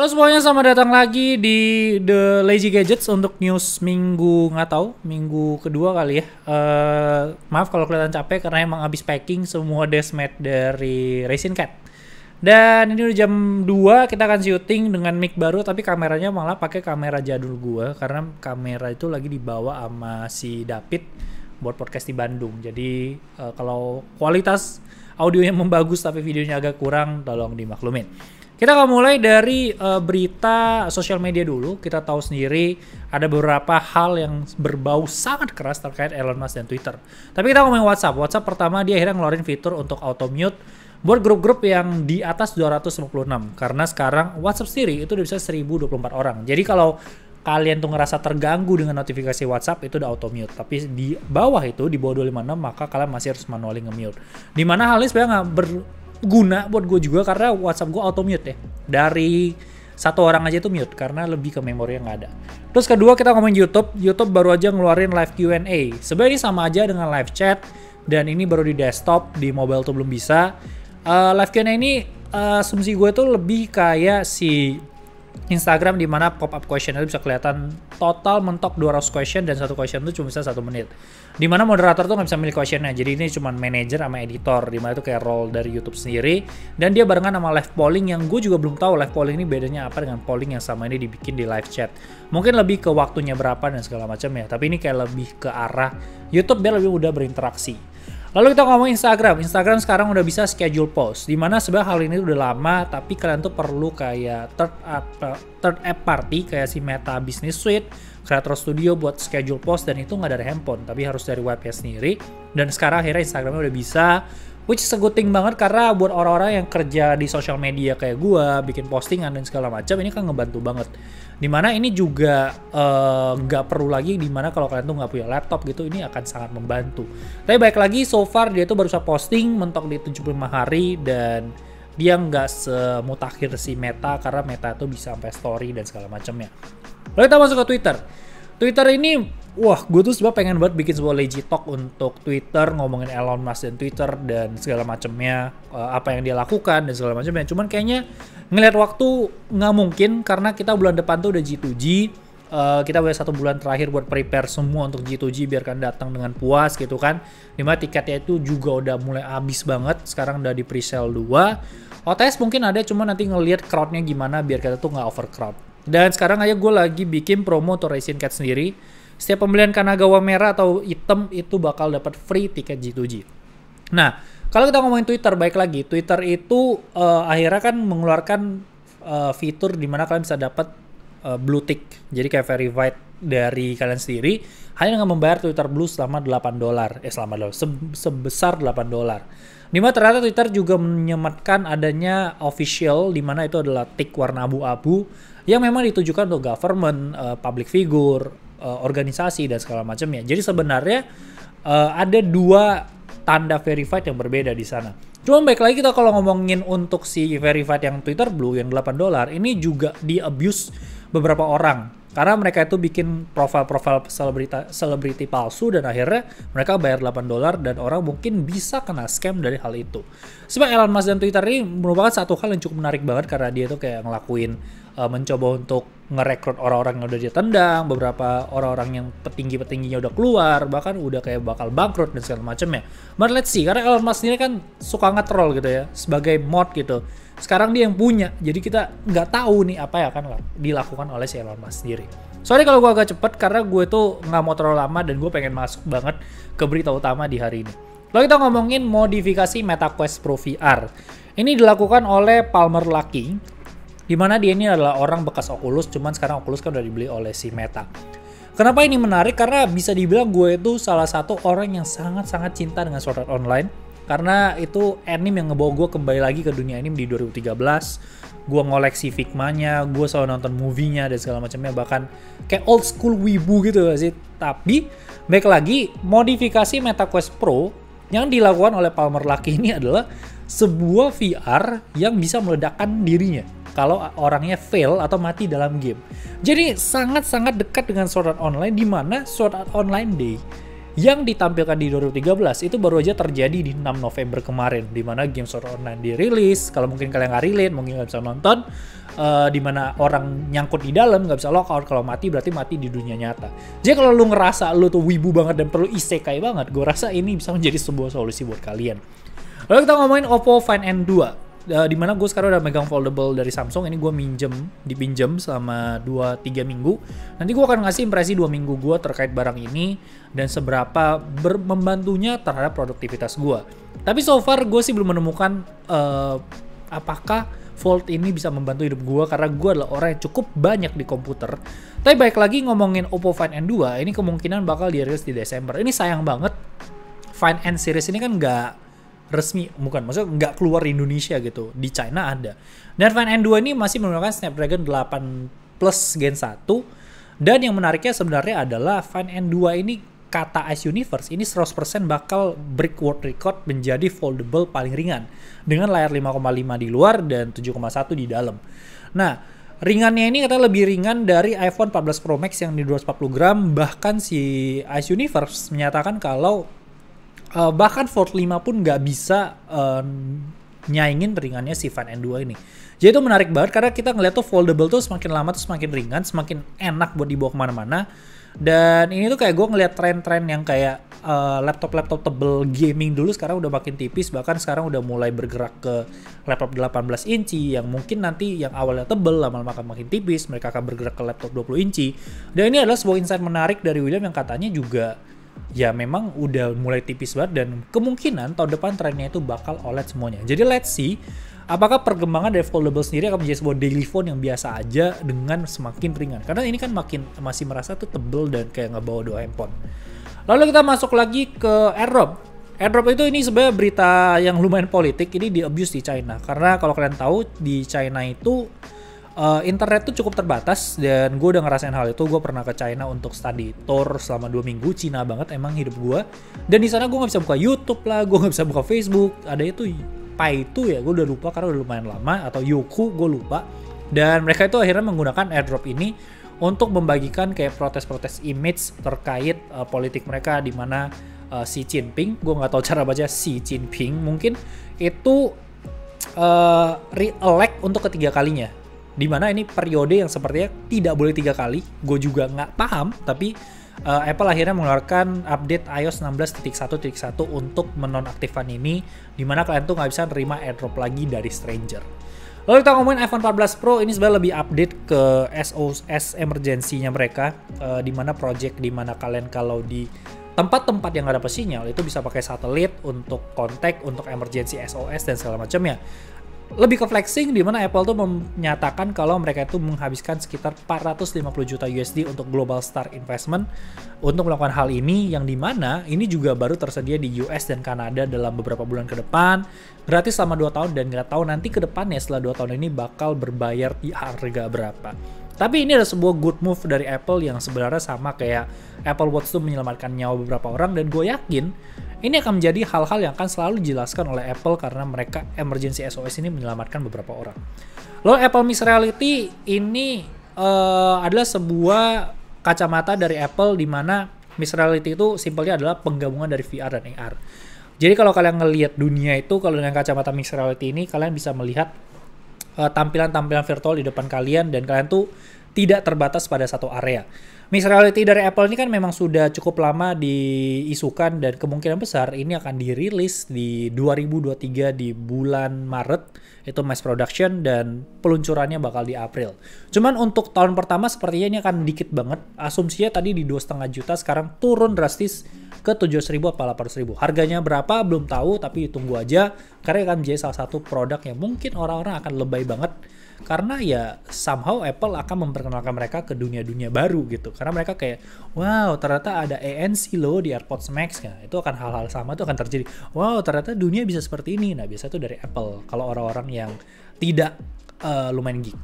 Halo semuanya, selamat datang lagi di The Lazy Gadgets untuk news minggu, nggak tahu, minggu kedua kali ya. Maaf kalau kelihatan capek karena emang habis packing semua desmat dari Racing Cat. Dan ini udah jam 2, kita akan syuting dengan mic baru, tapi kameranya malah pakai kamera jadul gua karena kamera itu lagi dibawa sama si David buat podcast di Bandung. Jadi kalau kualitas audionya membagus tapi videonya agak kurang, tolong dimaklumin. Kita akan mulai dari berita sosial media dulu. Kita tahu sendiri ada beberapa hal yang berbau sangat keras terkait Elon Musk dan Twitter. Tapi kita ngomongin WhatsApp. WhatsApp pertama dia akhirnya ngeluarin fitur untuk auto mute buat grup-grup yang di atas 256. Karena sekarang WhatsApp sendiri itu udah bisa 1024 orang. Jadi kalau kalian tuh ngerasa terganggu dengan notifikasi WhatsApp itu udah auto mute. Tapi di bawah itu, di bawah 256, maka kalian masih harus manually nge-mute. Dimana hal ini sebenarnya nggak berguna buat gue juga karena WhatsApp gue auto mute ya. Dari satu orang aja itu mute karena lebih ke memori yang nggak ada. Terus kedua kita ngomongin YouTube. YouTube baru aja ngeluarin live Q&A. Sebenarnya ini sama aja dengan live chat dan ini baru di desktop, di mobile tuh belum bisa. Live Q&A ini asumsi gue tuh lebih kayak si Instagram di mana pop-up question itu bisa kelihatan total mentok 200 question dan satu question itu cuma bisa 1 menit. Di mana moderator tuh nggak bisa milih questionnya, jadi ini cuma manager sama editor, di mana itu kayak role dari YouTube sendiri. Dan dia barengan sama live polling yang gue juga belum tahu live polling ini bedanya apa dengan polling yang sama ini dibikin di live chat. Mungkin lebih ke waktunya berapa dan segala macam ya, tapi ini kayak lebih ke arah YouTube biar lebih udah berinteraksi. Lalu kita ngomong Instagram. Instagram sekarang udah bisa schedule post. Dimana sebenarnya hal ini udah lama, tapi kalian tuh perlu kayak third app party kayak si Meta Business Suite, Creator Studio buat schedule post, dan itu nggak dari handphone, tapi harus dari webnya sendiri. Dan sekarang akhirnya Instagramnya udah bisa, which is a good thing banget karena buat orang-orang yang kerja di social media kayak gua, bikin postingan dan segala macam, ini kan ngebantu banget. Dimana ini juga nggak perlu lagi dimana kalau kalian tuh nggak punya laptop gitu, ini akan sangat membantu. Tapi baik lagi, so far dia tuh baru bisa posting mentok di 75 hari dan dia nggak semutakhir si Meta karena Meta tuh bisa sampai story dan segala macamnya. Lalu kita masuk ke Twitter. Twitter ini, wah, gue tuh sebenarnya pengen banget bikin sebuah lazy talk untuk Twitter, ngomongin Elon Musk dan Twitter dan segala macamnya, apa yang dia lakukan dan segala macamnya. Cuman kayaknya ngelihat waktu nggak mungkin karena kita bulan depan tuh udah G2G. Kita udah 1 bulan terakhir buat prepare semua untuk G2G biar kan datang dengan puas gitu kan. Dimana tiketnya itu juga udah mulai habis banget. Sekarang udah di pre-sale 2. OTS mungkin ada, cuma nanti ngelihat crowdnya gimana biar kita tuh nggak overcrowd. Dan sekarang aja gue lagi bikin promo untuk Racing Cat sendiri. Setiap pembelian Kanagawa merah atau hitam itu bakal dapat free tiket G2G. Nah, kalau kita ngomongin Twitter, baik lagi, Twitter itu akhirnya kan mengeluarkan fitur di mana kalian bisa dapat blue tick. Jadi kayak verified dari kalian sendiri hanya dengan membayar Twitter Blue selama $8. Sebesar $8. Dimana ternyata Twitter juga menyematkan adanya official, dimana itu adalah tick warna abu-abu yang memang ditujukan untuk government, public figure, organisasi dan segala macamnya. Jadi sebenarnya ada 2 tanda verified yang berbeda di sana. Cuma baik lagi kita kalau ngomongin untuk si verified yang Twitter Blue yang $8, ini juga di-abuse beberapa orang. Karena mereka itu bikin profil-profil selebriti palsu dan akhirnya mereka bayar $8 dan orang mungkin bisa kena scam dari hal itu. Sebab Elon Musk dan Twitter ini merupakan satu hal yang cukup menarik banget karena dia tuh kayak ngelakuin mencoba untuk ngerekrut orang-orang yang udah dia tendang, beberapa orang-orang yang petinggi-petingginya udah keluar, bahkan udah kayak bakal bangkrut dan segala macamnya. But let's see, karena Elon Musk ini kan suka nge-troll gitu ya, sebagai mod gitu. Sekarang dia yang punya, jadi kita nggak tahu nih apa yang akan dilakukan oleh si Elon Musk sendiri. Sorry kalau gue agak cepet karena gue tuh nggak mau terlalu lama dan gue pengen masuk banget ke berita utama di hari ini. Lalu kita ngomongin modifikasi MetaQuest Pro VR. Ini dilakukan oleh Palmer Luckey, di mana dia ini adalah orang bekas Oculus, cuman sekarang Oculus kan udah dibeli oleh si Meta. Kenapa ini menarik? Karena bisa dibilang gue itu salah satu orang yang sangat-sangat cinta dengan Sword Art Online. Karena itu anime yang ngebawa gue kembali lagi ke dunia anime di 2013. Gue ngoleksi Figma-nya, gue selalu nonton movie-nya dan segala macamnya. Bahkan kayak old school wibu gitu gak sih? Tapi, baik lagi, modifikasi MetaQuest Pro yang dilakukan oleh Palmer Luckey ini adalah sebuah VR yang bisa meledakkan dirinya kalau orangnya fail atau mati dalam game. Jadi sangat-sangat dekat dengan Sword Art Online, di mana Sword Art Online Day yang ditampilkan di 2013 itu baru aja terjadi di 6 November kemarin, di mana Games Workshop Online dirilis. Kalau mungkin kalian nggak relate, mungkin nggak bisa nonton, di mana orang nyangkut di dalam nggak bisa lockout, kalau mati berarti mati di dunia nyata. Jadi kalau lu ngerasa lu tuh wibu banget dan perlu isekai banget, gue rasa ini bisa menjadi sebuah solusi buat kalian. Lalu kita ngomongin Oppo Find N2. Di mana gue sekarang udah megang foldable dari Samsung. Ini gue dipinjem selama 2-3 minggu. Nanti gue akan ngasih impresi 2 minggu gue terkait barang ini dan seberapa membantunya terhadap produktivitas gue. Tapi so far gue sih belum menemukan apakah Fold ini bisa membantu hidup gue, karena gue adalah orang yang cukup banyak di komputer. Tapi baik lagi ngomongin Oppo Find N2, ini kemungkinan bakal dirilis di Desember. Ini sayang banget, Find N series ini kan nggak resmi, bukan, maksudnya nggak keluar di Indonesia gitu, di China ada. Dan Find N2 ini masih menggunakan Snapdragon 8 Plus Gen 1, dan yang menariknya sebenarnya adalah Find N2 ini, kata Ice Universe, ini 100% bakal break world record menjadi foldable paling ringan, dengan layar 5,5 di luar dan 7,1 di dalam. Nah, ringannya ini katanya lebih ringan dari iPhone 14 Pro Max yang di 240 gram, bahkan si Ice Universe menyatakan kalau bahkan Fold 5 pun nggak bisa nyaingin ringannya si Find N2 ini. Jadi itu menarik banget karena kita ngeliat tuh foldable tuh semakin lama tuh semakin ringan, semakin enak buat dibawa kemana-mana. Dan ini tuh kayak gue ngeliat tren-tren yang kayak laptop-laptop tebel gaming dulu sekarang udah makin tipis, bahkan sekarang udah mulai bergerak ke laptop 18 inci yang mungkin nanti yang awalnya tebel lama-lama akan makin tipis, mereka akan bergerak ke laptop 20 inci. Dan ini adalah sebuah insight menarik dari William yang katanya juga ya memang udah mulai tipis banget dan kemungkinan tahun depan trennya itu bakal OLED semuanya. Jadi let's see apakah perkembangan dari foldable sendiri akan menjadi sebuah daily phone yang biasa aja dengan semakin ringan. Karena ini kan masih merasa tuh tebel dan kayak ngebawa 2 handphone. Lalu kita masuk lagi ke AirDrop. AirDrop itu ini sebenarnya berita yang lumayan politik, ini di abuse di China. Karena kalau kalian tahu di China itu internet tuh cukup terbatas, dan gue udah ngerasain hal itu. Gue pernah ke China untuk study tour selama 2 minggu. Cina banget emang hidup gue. Dan di sana gue nggak bisa buka YouTube lah, gue nggak bisa buka Facebook. Ada itu Pai itu ya, gue udah lupa karena udah lumayan lama, atau Youku gue lupa. Dan mereka itu akhirnya menggunakan AirDrop ini untuk membagikan kayak protes-protes image terkait politik mereka, di mana Xi Jinping, gue nggak tahu cara baca Xi Jinping, mungkin itu re-elect untuk ketiga kalinya. Dimana ini periode yang sepertinya tidak boleh 3 kali. Gue juga nggak paham, tapi Apple akhirnya mengeluarkan update iOS 16.1.1 untuk menonaktifkan ini, dimana kalian tuh nggak bisa nerima AirDrop lagi dari stranger. Lalu kita ngomongin iPhone 14 Pro, ini sebenarnya lebih update ke SOS emergency-nya mereka, dimana project dimana kalian kalau di tempat-tempat yang nggak dapat sinyal itu bisa pakai satelit untuk kontak, untuk emergency SOS dan segala macamnya. Lebih ke flexing, di mana Apple tuh menyatakan kalau mereka itu menghabiskan sekitar 450 juta USD untuk Global Star Investment untuk melakukan hal ini, yang dimana ini juga baru tersedia di US dan Kanada dalam beberapa bulan ke depan, gratis selama 2 tahun, dan nggak tahu nanti ke depannya setelah 2 tahun ini bakal berbayar di harga berapa. Tapi ini adalah sebuah good move dari Apple yang sebenarnya sama kayak Apple Watch tuh menyelamatkan nyawa beberapa orang, dan gue yakin ini akan menjadi hal-hal yang akan selalu dijelaskan oleh Apple karena mereka emergency SOS ini menyelamatkan beberapa orang. Lalu Apple Mixed Reality ini adalah sebuah kacamata dari Apple, di mana Mixed Reality itu simpelnya adalah penggabungan dari VR dan AR. Jadi kalau kalian ngelihat dunia itu, kalau dengan kacamata Mixed Reality ini kalian bisa melihat tampilan-tampilan virtual di depan kalian, dan kalian tuh tidak terbatas pada satu area. Mixed Reality dari Apple ini kan memang sudah cukup lama diisukan, dan kemungkinan besar ini akan dirilis di 2023 di bulan Maret, itu mass production, dan peluncurannya bakal di April. Cuman untuk tahun pertama sepertinya ini akan dikit banget. Asumsinya tadi di 2,5 juta, sekarang turun drastis ke 700.000 atau 800.000. Harganya berapa belum tahu, tapi tunggu aja karena akan menjadi salah satu produk yang mungkin orang-orang akan lebay banget, karena ya somehow Apple akan memperkenalkan mereka ke dunia-dunia baru gitu. Karena mereka kayak, wow ternyata ada ANC loh di AirPods Max. Nah, itu akan hal-hal sama itu akan terjadi. Wow ternyata dunia bisa seperti ini. Nah biasa itu dari Apple kalau orang-orang yang tidak lumayan geek.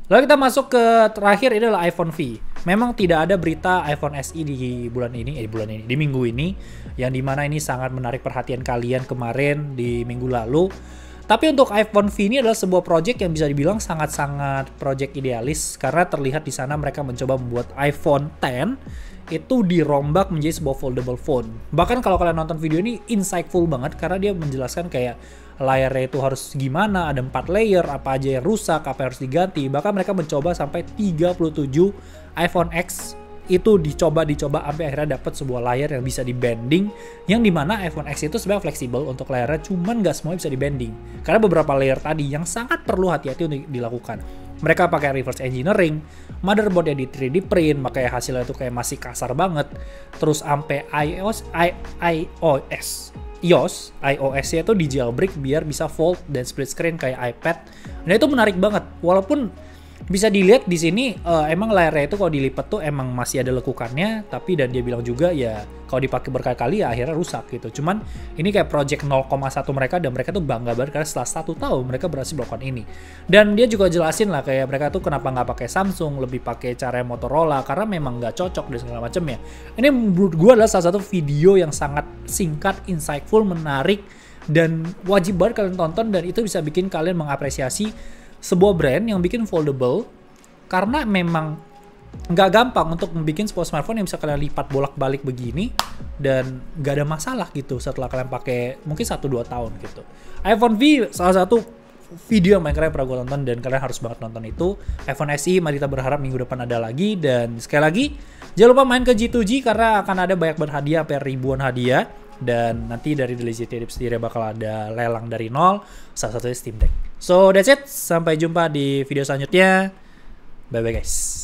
Lalu kita masuk ke terakhir, ini adalah iPhone V. Memang tidak ada berita iPhone SE di di minggu ini, yang dimana ini sangat menarik perhatian kalian kemarin di minggu lalu. Tapi untuk iPhone V ini adalah sebuah project yang bisa dibilang sangat-sangat project idealis karena terlihat di sana mereka mencoba membuat iPhone X itu dirombak menjadi sebuah foldable phone. Bahkan kalau kalian nonton video ini insightful banget karena dia menjelaskan kayak layarnya itu harus gimana, ada 4 layer, apa aja yang rusak, apa yang harus diganti. Bahkan mereka mencoba sampai 37 iPhone X itu dicoba sampai akhirnya dapat sebuah layar yang bisa di-bending, yang dimana iPhone X itu sebenarnya fleksibel untuk layarnya, cuman nggak semuanya bisa di-bending karena beberapa layer tadi yang sangat perlu hati-hati untuk dilakukan. Mereka pakai reverse engineering, motherboardnya di 3D print, makanya hasilnya itu kayak masih kasar banget. Terus sampai iOS-nya itu di jailbreak biar bisa fold dan split screen kayak iPad. Nah itu menarik banget, walaupun bisa dilihat di sini emang layarnya itu kalau dilipat tuh emang masih ada lekukannya, tapi dan dia bilang juga ya kalau dipakai berkali-kali ya akhirnya rusak gitu. Cuman ini kayak project 0,1 mereka dan mereka tuh bangga banget karena setelah 1 tahun mereka berhasil melakukan ini. Dan dia juga jelasin lah kayak mereka tuh kenapa nggak pakai Samsung, lebih pakai cara Motorola karena memang nggak cocok dan segala macamnya. Ini menurut gue adalah salah satu video yang sangat singkat, insightful, menarik, dan wajib banget kalian tonton, dan itu bisa bikin kalian mengapresiasi sebuah brand yang bikin foldable karena memang nggak gampang untuk membuat sebuah smartphone yang bisa kalian lipat bolak-balik begini dan nggak ada masalah gitu setelah kalian pakai mungkin 1-2 tahun gitu. iPhone V salah satu video yang kalian pernah gue tonton dan kalian harus banget nonton itu. iPhone SE mari kita berharap minggu depan ada lagi, dan sekali lagi jangan lupa main ke G2G karena akan ada banyak berhadiah sampai ribuan hadiah, dan nanti dari The Lazy Tips sendiri bakal ada lelang dari nol, salah satunya Steam Deck. So that's it, sampai jumpa di video selanjutnya. Bye bye guys.